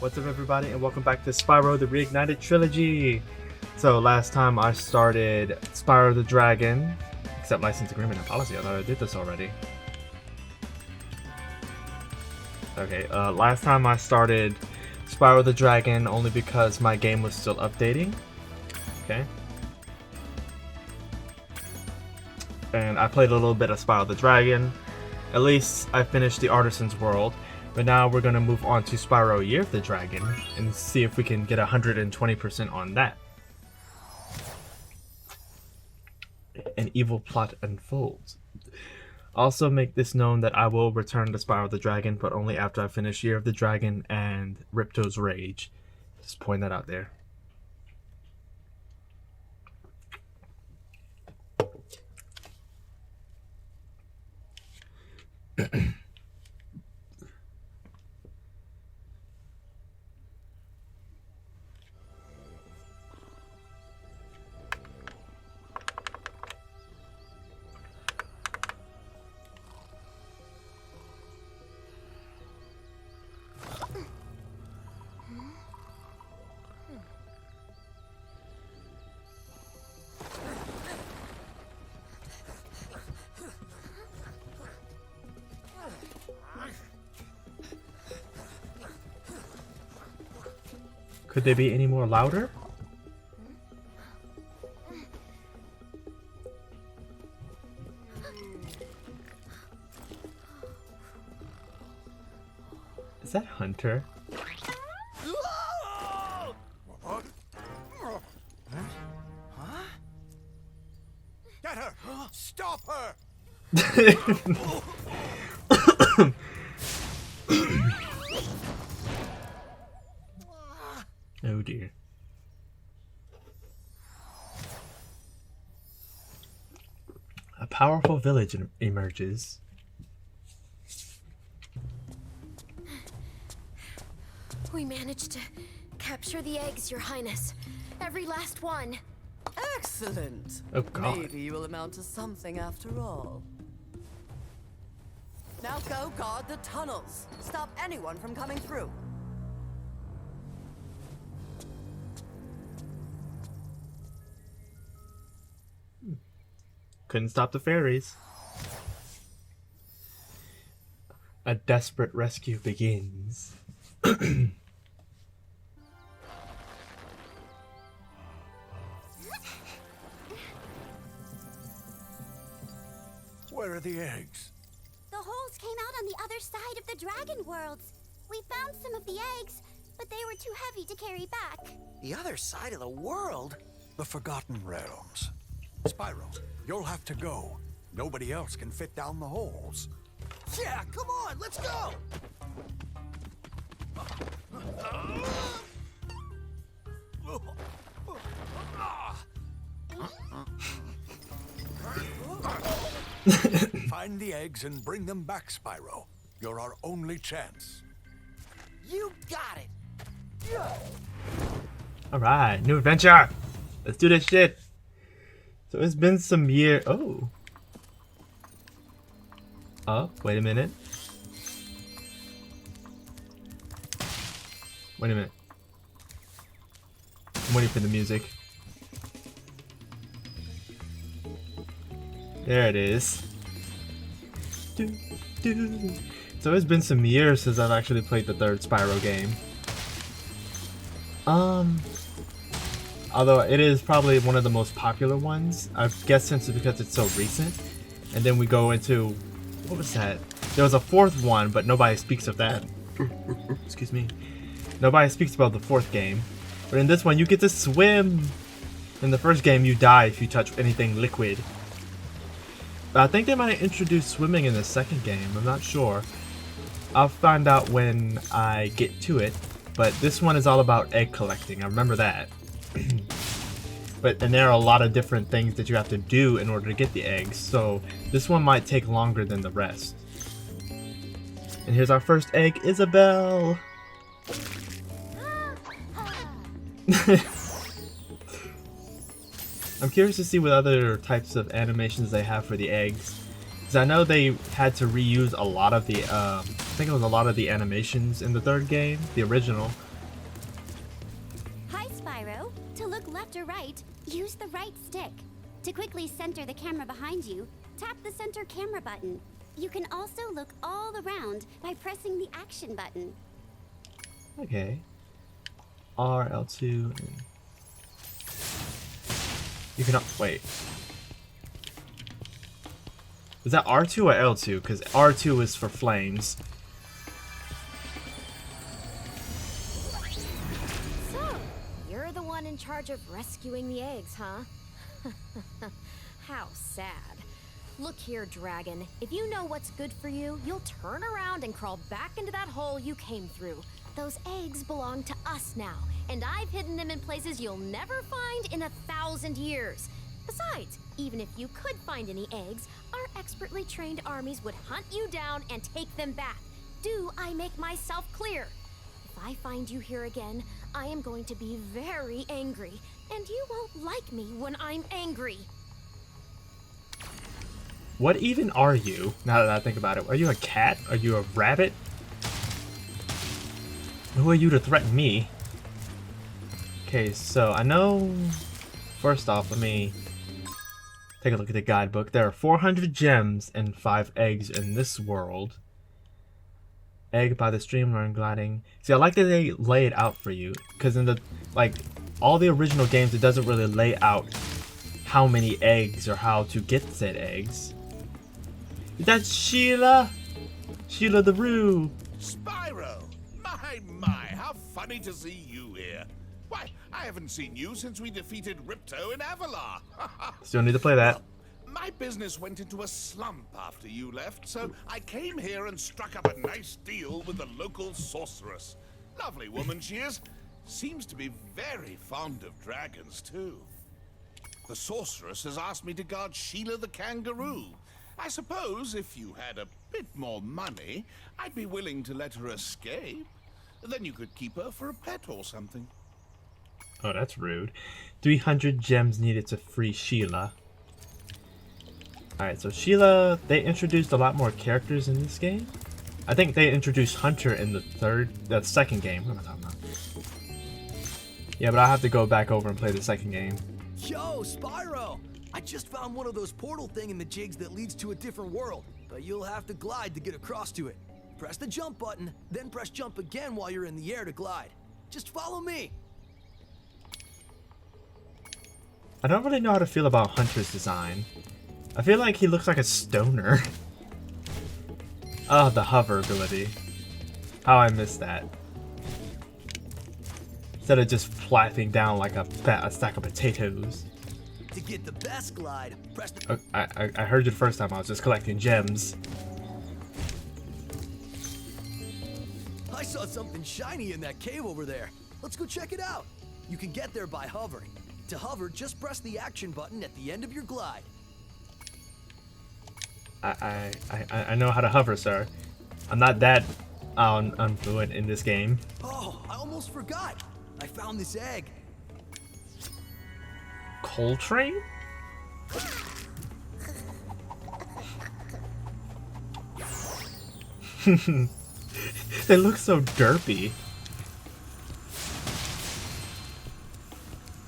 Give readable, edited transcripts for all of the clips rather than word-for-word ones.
What's up everybody and welcome back to Spyro the Reignited Trilogy. So last time I started Spyro the Dragon, accept license agreement and policy. I thought I did this already. Okay, last time I started Spyro the Dragon only because my game was still updating. Okay. And I played a little bit of Spyro the Dragon. At least I finished the Artisan's World. But now we're going to move on to Spyro Year of the Dragon and see if we can get 120% on that. An evil plot unfolds. Also make this known that I will return to Spyro the Dragon, but only after I finish Year of the Dragon and Ripto's Rage. Just point that out there. Could they be any more louder? Is that Hunter? Huh? Get her! Stop her! Oh dear. A powerful village emerges. We managed to capture the eggs, Your Highness. Every last one. Excellent. Oh god. Maybe you will amount to something after all. Now go guard the tunnels. Stop anyone from coming through. Couldn't stop the fairies. A desperate rescue begins. Where are the eggs? The holes came out on the other side of the dragon worlds. We found some of the eggs, but they were too heavy to carry back. The other side of the world? The Forgotten Realms. Spyro, you'll have to go. Nobody else can fit down the holes. Yeah, come on, let's go! Find the eggs and bring them back, Spyro. You're our only chance. You got it! Alright, new adventure! Let's do this shit! So it's been some years. Oh. Oh, wait a minute. Wait a minute. I'm waiting for the music. There it is. So it's been some years since I've actually played the third Spyro game. Although it is probably one of the most popular ones. I guess simply because it's so recent. And then we go into... What was that? There was a fourth one, but nobody speaks of that. Excuse me. Nobody speaks about the fourth game. But in this one, you get to swim! In the first game, you die if you touch anything liquid. But I think they might introduce swimming in the second game. I'm not sure. I'll find out when I get to it. But this one is all about egg collecting. I remember that. And there are a lot of different things that you have to do in order to get the eggs, so this one might take longer than the rest. And here's our first egg, Isabelle! I'm curious to see what other types of animations they have for the eggs. Because I know they had to reuse a lot of the, I think it was a lot of the animations in the third game, the original. Spyro, to look left or right, use the right stick. To quickly center the camera behind you, tap the center camera button. You can also look all around by pressing the action button. Okay. R, L2. And... You can wait. Is that R2 or L2? Because R2 is for flames. So, you're the one in charge of rescuing the eggs, huh? How sad. Look here, Dragon. If you know what's good for you, you'll turn around and crawl back into that hole you came through. Those eggs belong to us now, and I've hidden them in places you'll never find in 1,000 years. Besides, even if you could find any eggs, our expertly trained armies would hunt you down and take them back. Do I make myself clear? If I find you here again, I am going to be very angry, and you won't like me when I'm angry. What even are you, now that I think about it? Are you a cat? Are you a rabbit? Who are you to threaten me? Okay, so I know... First off, let me take a look at the guidebook. There are 400 gems and 5 eggs in this world. Egg by the stream, learn gliding. See, I like that they lay it out for you. Because in the, like, all the original games, it doesn't really lay out how many eggs or how to get said eggs. That's Sheila! Sheila the Roo! Spyro! My, how funny to see you here. Why, I haven't seen you since we defeated Ripto in Avalar. Still need to play that. My business went into a slump after you left, so I came here and struck up a nice deal with the local sorceress. Lovely woman she is. Seems to be very fond of dragons, too. The sorceress has asked me to guard Sheila the kangaroo. I suppose if you had a bit more money, I'd be willing to let her escape. Then you could keep her for a pet or something. Oh, that's rude. 300 gems needed to free Sheila. Alright, so Sheila, they introduced a lot more characters in this game. I think they introduced Hunter in the second game. What am I talking about? Yeah, but I'll have to go back over and play the second game. Yo, Spyro! I just found one of those portal thingamajigs that leads to a different world, but you'll have to glide to get across to it. Press the jump button, then press jump again while you're in the air to glide. Just follow me. I don't really know how to feel about Hunter's design. I feel like he looks like a stoner. Oh, the hover ability. How I missed that. Instead of just flapping down like a stack of potatoes. To get the best glide, press the... I heard you the first time. I was just collecting gems. I saw something shiny in that cave over there. Let's go check it out. You can get there by hovering. To hover, just press the action button at the end of your glide. I know how to hover, sir. I'm not that unfluent in this game. Oh, I almost forgot. I found this egg. Coltrane? They look so derpy.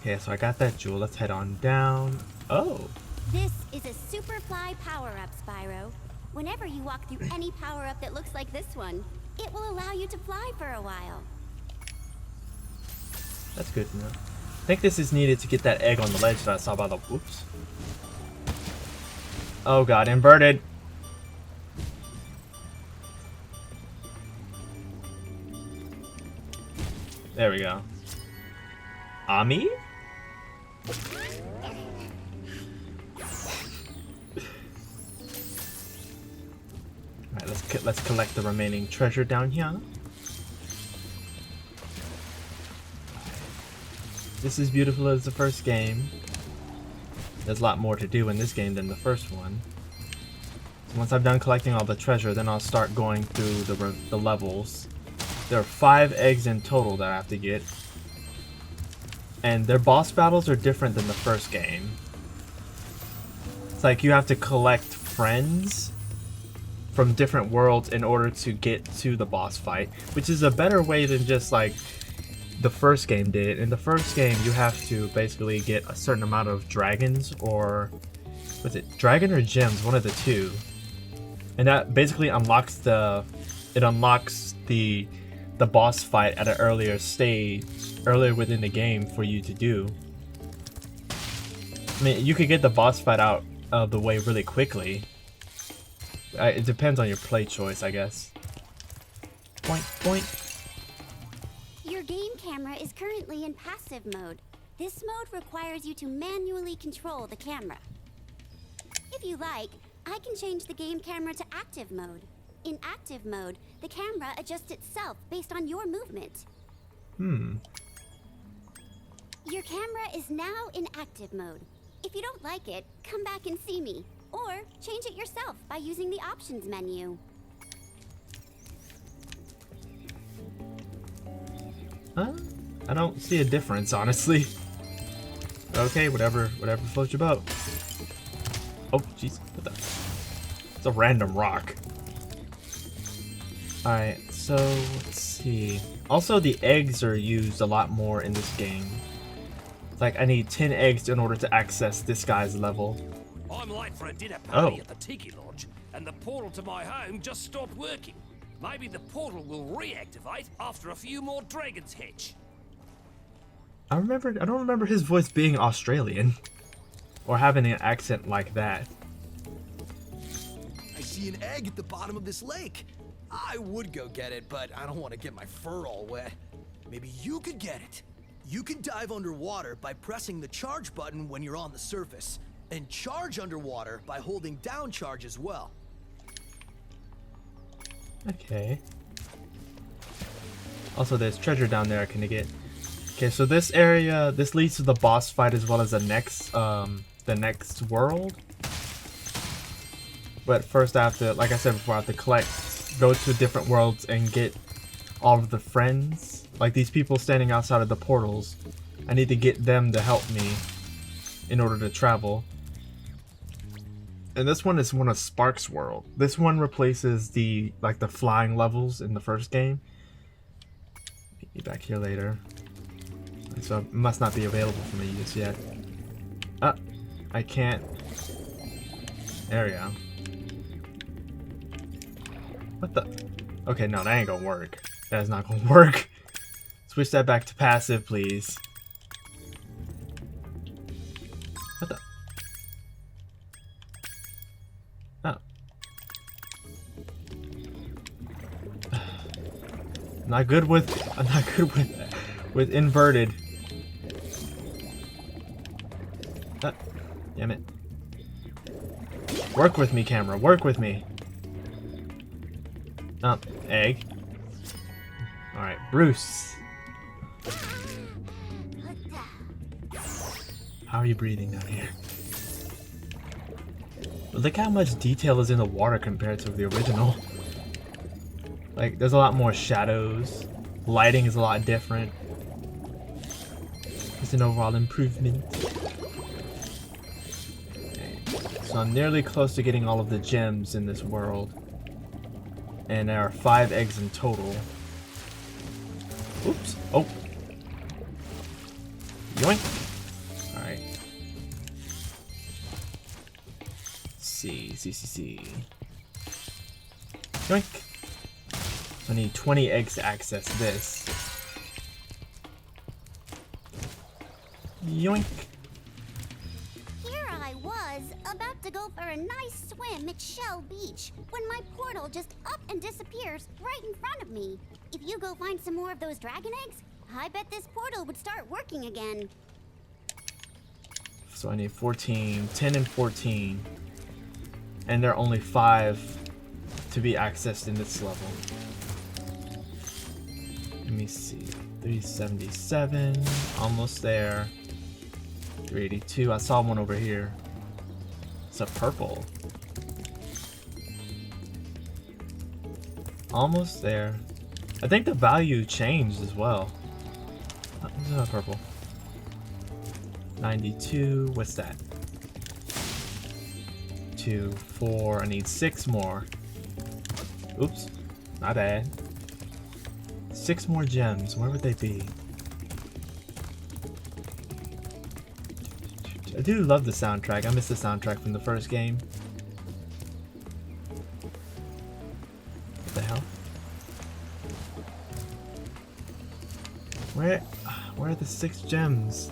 Okay, so I got that jewel. Let's head on down. Oh. This is a super fly power-up, Spyro. Whenever you walk through any power-up that looks like this one, it will allow you to fly for a while. That's good to know. I think this is needed to get that egg on the ledge that I saw by the... Whoops. Oh god, inverted. There we go. Ami? Alright, let's collect the remaining treasure down here. This is beautiful as the first game. There's a lot more to do in this game than the first one. So once I've done collecting all the treasure, then I'll start going through the levels. There are 5 eggs in total that I have to get. And their boss battles are different than the first game. It's like you have to collect friends from different worlds in order to get to the boss fight, which is a better way than just like the first game did. In the first game, you have to basically get a certain amount of dragons, or was it dragon or gems, one of the two, and that basically unlocks the boss fight at an earlier stage, earlier within the game for you to do. I mean, you could get the boss fight out of the way really quickly. It depends on your play choice, I guess. Point, point. Your game camera is currently in passive mode. This mode requires you to manually control the camera. If you like, I can change the game camera to active mode. In active mode, the camera adjusts itself based on your movement. Your camera is now in active mode. If you don't like it, come back and see me. Or change it yourself by using the options menu. Huh? I don't see a difference, honestly. Okay, whatever floats your boat. Oh, jeez, what the? It's a random rock. Alright, so let's see. Also, the eggs are used a lot more in this game. Like, I need 10 eggs in order to access this guy's level. I'm late for a dinner party Oh. at the Tiki Lodge, and the portal to my home just stopped working. Maybe the portal will reactivate after a few more dragons hatch. I don't remember his voice being Australian. Or having an accent like that. I see an egg at the bottom of this lake. I would go get it, but I don't want to get my fur all wet. Maybe you could get it. You can dive underwater by pressing the charge button when you're on the surface, and charge underwater by holding down charge as well. Okay. Also, there's treasure down there I can get. Okay, so this area, this leads to the boss fight as well as the next world. But first I have to, like I said before, I have to go to different worlds and get all of the friends. Like these people standing outside of the portals. I need to get them to help me in order to travel. And this one is one of Spark's world. This one replaces the flying levels in the first game. Be back here later. So it must not be available for me just yet. I can't. There we go. What the? Okay, no, that ain't gonna work. That is not gonna work. Switch that back to passive, please. What the? Oh. I'm not good with inverted. Damn it. Work with me, camera. Work with me. Oh, egg. Alright, Bruce. How are you breathing down here? Look how much detail is in the water compared to the original. Like, there's a lot more shadows. Lighting is a lot different. It's an overall improvement. Okay. So I'm nearly close to getting all of the gems in this world. And there are 5 eggs in total. Oops. Oh. Yoink. Alright. See. Yoink. So I need 20 eggs to access this. Yoink. Here I was, about to go for a nice swim at Shell Beach, when my portal just up and disappears right in front of me. If you go find some more of those dragon eggs, I bet this portal would start working again. So I need 14, 10 and 14. And there are only 5 to be accessed in this level. Let me see. 377, almost there. 382, I saw one over here. It's a purple. Almost there. I think the value changed as well. Oh, this is not purple. 92, what's that? 2, 4, I need 6 more. Oops, not bad. 6 more gems, where would they be? I do love the soundtrack. I miss the soundtrack from the first game. What the hell? Where are the 6 gems?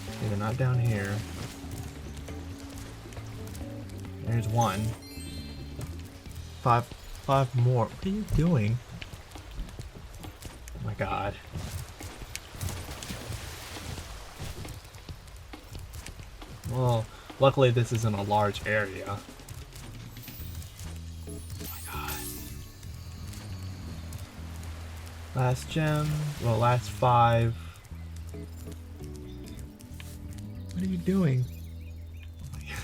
Okay, they're not down here. There's 1. 5 more. What are you doing? Oh my god. Well, luckily this isn't a large area. Oh my god. Last gem. Well, last 5. What are you doing? Oh my god.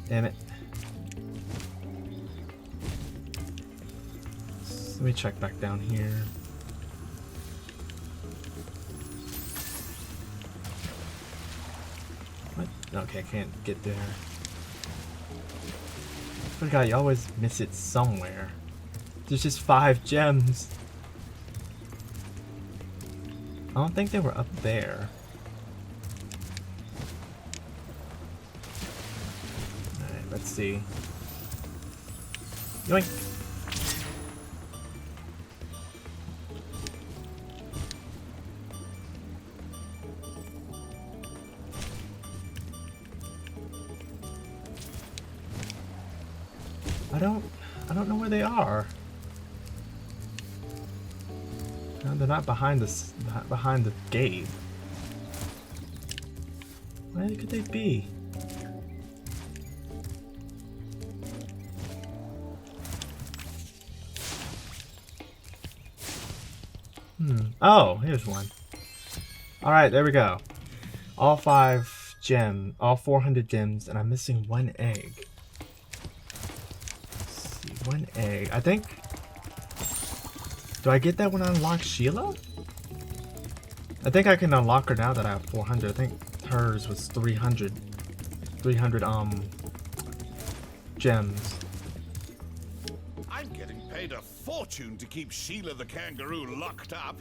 Damn it. Let me check back down here. What? Okay, I can't get there. I forgot, you always miss it somewhere. There's just 5 gems. I don't think they were up there. Alright, let's see. Yoink! I don't know where they are. No, they're not behind the gate. Where could they be? Oh, here's one. Alright, there we go. All 400 gems, and I'm missing 1 egg. Let's see, 1 egg. I think... Do I get that when I unlock Sheila? I think I can unlock her now that I have 400. I think hers was 300. 300, gems. I'm getting paid a fortune to keep Sheila the kangaroo locked up.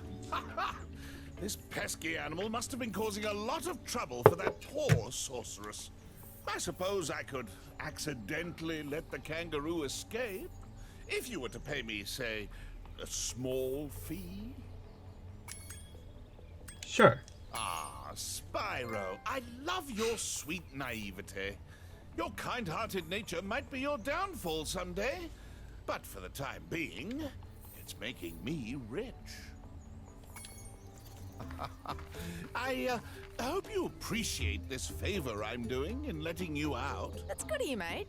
This pesky animal must have been causing a lot of trouble for that poor sorceress. I suppose I could accidentally let the kangaroo escape, if you were to pay me, say, a small fee. Sure. Ah, Spyro, I love your sweet naivete. Your kind-hearted nature might be your downfall someday, but for the time being, it's making me rich. I hope you appreciate this favor I'm doing in letting you out. That's good of you, mate.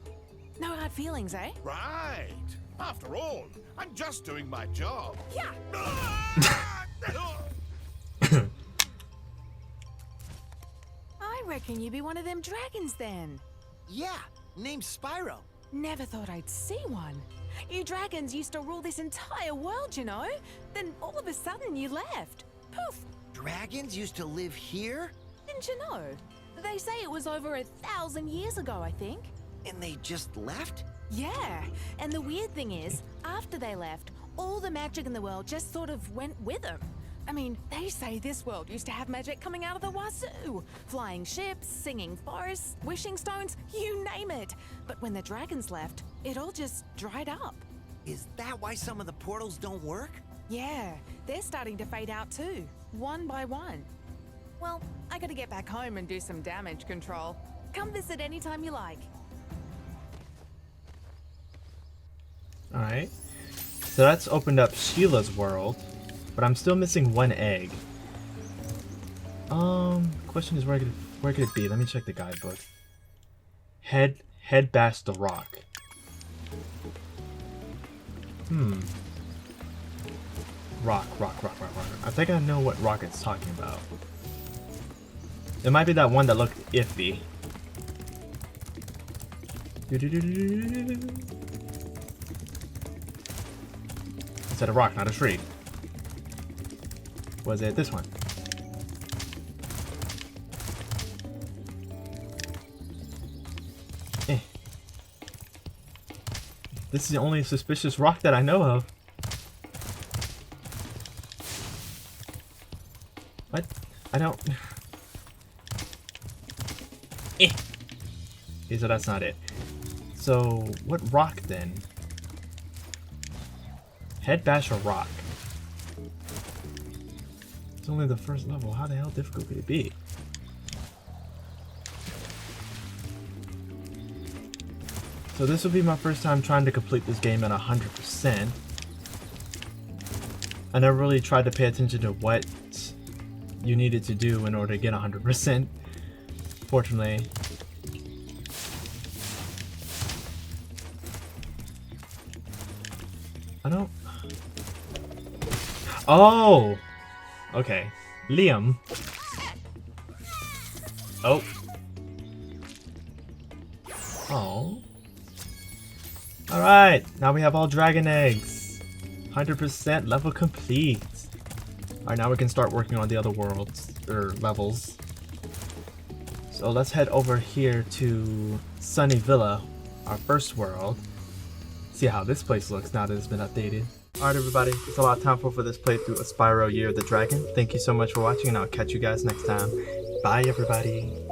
No hard feelings, eh? Right. After all, I'm just doing my job. Yeah. I reckon you be one of them dragons then. Yeah, name's Spyro. Never thought I'd see one. You dragons used to rule this entire world, you know? Then all of a sudden you left. Poof. Dragons used to live here? Didn't you know? They say it was over 1,000 years ago, I think. And they just left? Yeah, and the weird thing is, after they left, all the magic in the world just sort of went with them. I mean, they say this world used to have magic coming out of the wazoo. Flying ships, singing forests, wishing stones, you name it. But when the dragons left, it all just dried up. Is that why some of the portals don't work? Yeah, they're starting to fade out too, one by one. Well, I gotta get back home and do some damage control. Come visit anytime you like. Alright. So that's opened up Sheila's world, but I'm still missing 1 egg. Question is where could it be? Let me check the guidebook. Head bash the rock. Rock. I think I know what rock it's talking about. It might be that one that looked iffy. It's at a rock, not a tree. Was it this one? This is the only suspicious rock that I know of. What? I don't... Eh. Okay, so that's not it. So, what rock then? Head bash or rock? It's only the first level. How the hell difficult could it be? So this will be my first time trying to complete this game at 100%. I never really tried to pay attention to what you needed to do in order to get 100%. Fortunately. I don't... Oh! Okay. Liam. Oh. Oh. Alright, now we have all dragon eggs. 100% level complete. Alright, now we can start working on the other worlds, or levels. So let's head over here to Sunny Villa, our first world. See how this place looks now that it's been updated. Alright everybody, it's a lot of time for this playthrough of Spyro Year the Dragon. Thank you so much for watching and I'll catch you guys next time. Bye everybody.